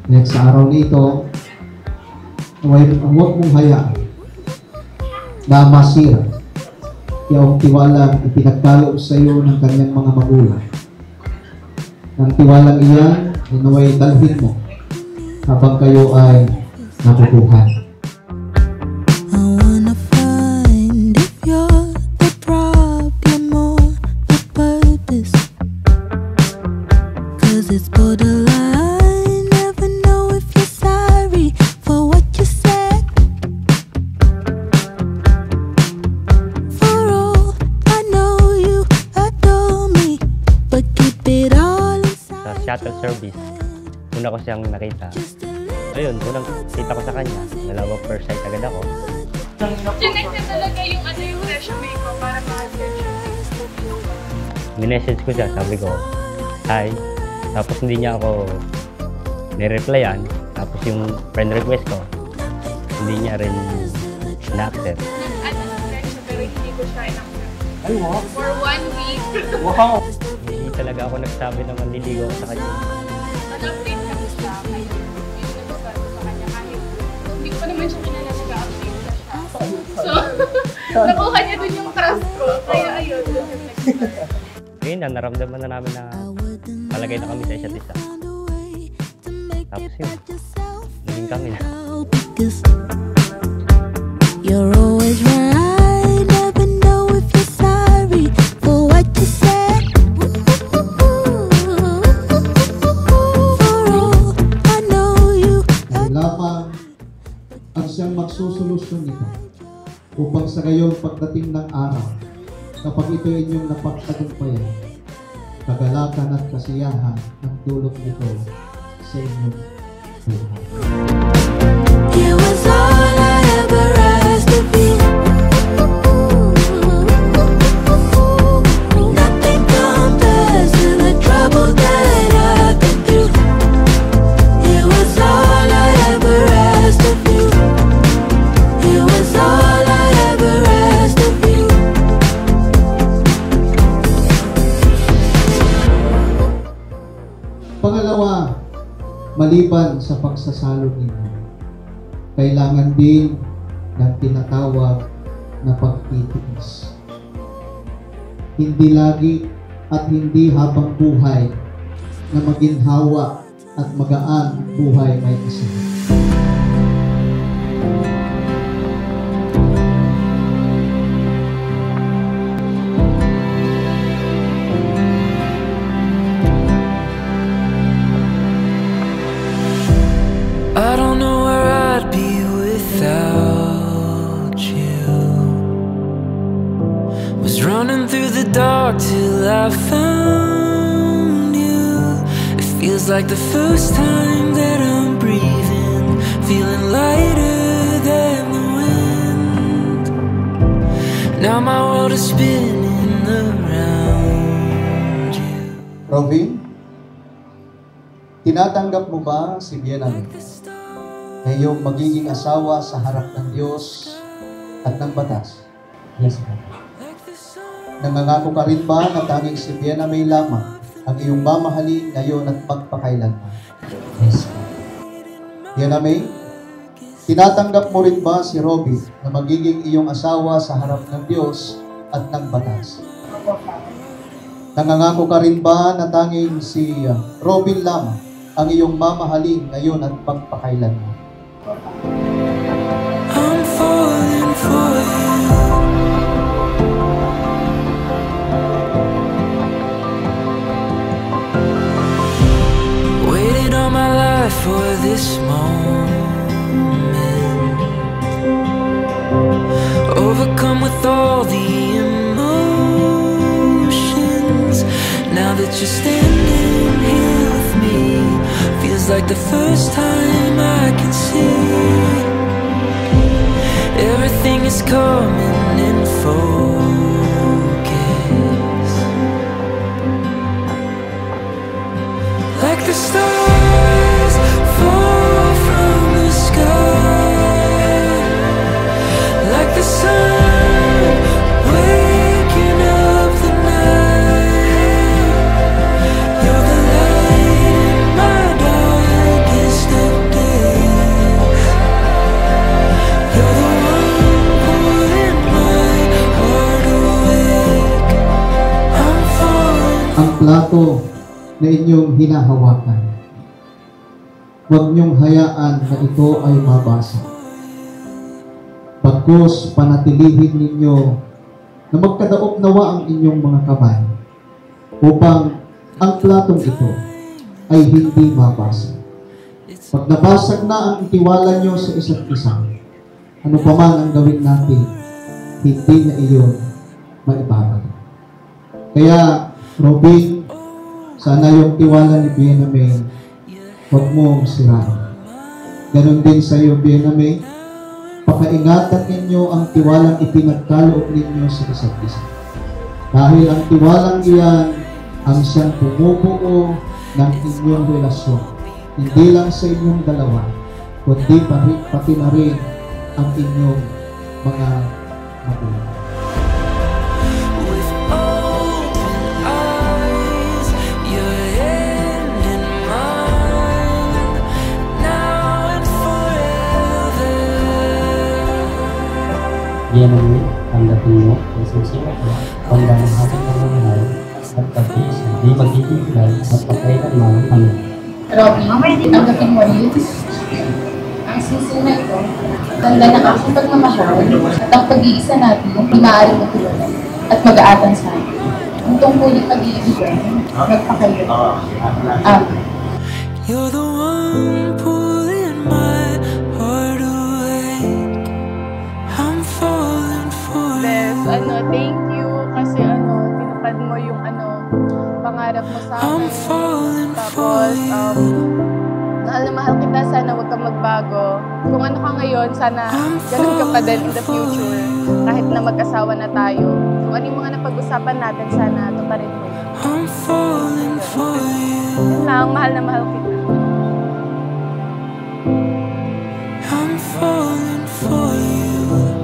Next sa araw nito, huwag mong hayaan na masira yung tiwalang ipinagkaloob sa iyo ng kanyang mga magulang. Ang tiwalang iyan ay naway dalhin mo habang kayo ay nabubuhay. Shuttle service. Una ko siyang nakita. Ayun, unang kita ko sa kanya. Nalawag first sight agad ako. Connect na talaga yung yung resume ko para ma-attention. Minessage ko siya, sabi ko, hi. Tapos hindi niya ako nireplyan. Tapos yung friend request ko, hindi niya rin na-accept. Nag-add siya pero hindi ko siya in-accept. Ay, wow! For 1 week. Wow! Hindi talaga ako nagsabi na manliligaw sa kanya. Nag-update kami sa kanya. Yung nagsasabi sa kanya kahit hindi ko pa naman siya kilala, nag-update na siya. So, nakuha niya dun yung trust ko. Kaya ayun, Ngayon na, naramdaman na namin na palagay na kami sa isa't isa. Tapos yun, naging kami na. You're always right, never know if you're sorry for what you said. Lamang ang siyang magsusolusyon nito upang sa gayon pagdating ng araw, kapag ito inyong napagtagumpayan, kagalakan at kasiyahan ang dulot nito sa inyong buhay. It was all I ever asked of you. Nothing compares to the trouble that I've been through. It was all I ever asked of you. It was all I ever asked of you. Pangalawa, maliban sa pagsasalo ninyo, kailangan din ng tinatawag na pagtitiis. Hindi lagi at hindi habang buhay na maginhawa at magaan ang buhay may kasama. I don't know where I'd be without you. Was running through the dark till I found you. It feels like the first time that I'm breathing, feeling lighter than the wind. Now my world is spinning around you. Robin, tinatanggap mo ba si Biename na iyong magiging asawa sa harap ng Diyos at ng batas? Yes, sir. Nangangako ka rin ba na tanging si Biename lamang ang iyong mamahalin ngayon at magpakailanman? Yes, sir. Biename, tinatanggap mo rin ba si Robin na magiging iyong asawa sa harap ng Diyos at ng batas? Nangangako ka rin ba na tanging si Robin lamang ang iyong mamahalin ngayon at magpakailanman? I'm falling for you. Waited all my life for this moment. Overcome with all the emotions. Now that you're standing here with me, feels like the first time I can see. Everything is coming in focus, like the stars fall from the sky, like the sun waking up the night. You're the light in my darkest day. plato na inyong hinahawakan. Huwag niyong hayaan na ito ay mabasa. Pagkos panatilihin ninyo na magkadaop nawa ang inyong mga kamay upang ang platong ito ay hindi mabasa. Pag nabasag na ang tiwala nyo sa isa't isa, ano pa man ang gawin natin, hindi na iyon maibabalik. Kaya, Robin, sana yung tiwala ni Benjamin, huwag mong sirain. Ganon din sa iyo, Benjamin, pakaingatan ninyo ang tiwalang ipinagkaloob ninyo sa isa't isa. Dahil ang tiwalang iyan ang siyang bumubuo ng inyong relasyon. Hindi lang sa inyong dalawa, kundi pati na rin ang inyong mga magulang. With open eyes, your hand in mine, now and forever. Yan ang tanggapin mo ang susunod na tanda ng ating pamamahay at pagkis hindi magtitigilan at pagkailanman amin. Robby, tanggapin mo rin. Ang susunod ko, tanda ng aking pagmamahal at ang pag-iisa natin hindi maaaring matulungan at mag-aatan sa akin. Ang tungkuling pag-iibigan, magpakayo. You're the one pulling my heart away. I'm falling for Bes, you. thank you kasi tinupad mo yung pangarap mo sa I'm akin. falling for Tapos, you. mahal na mahal kita, sana huwag kang magbago. Kung ano ka ngayon, sana ganun ka pa din in the future. Kahit na mag-asawa na tayo. Kung ano yung mga napag-usapan natin, sana tuparin mo. I'm falling for you. Yun lang, mahal na mahal kita. I'm falling for you.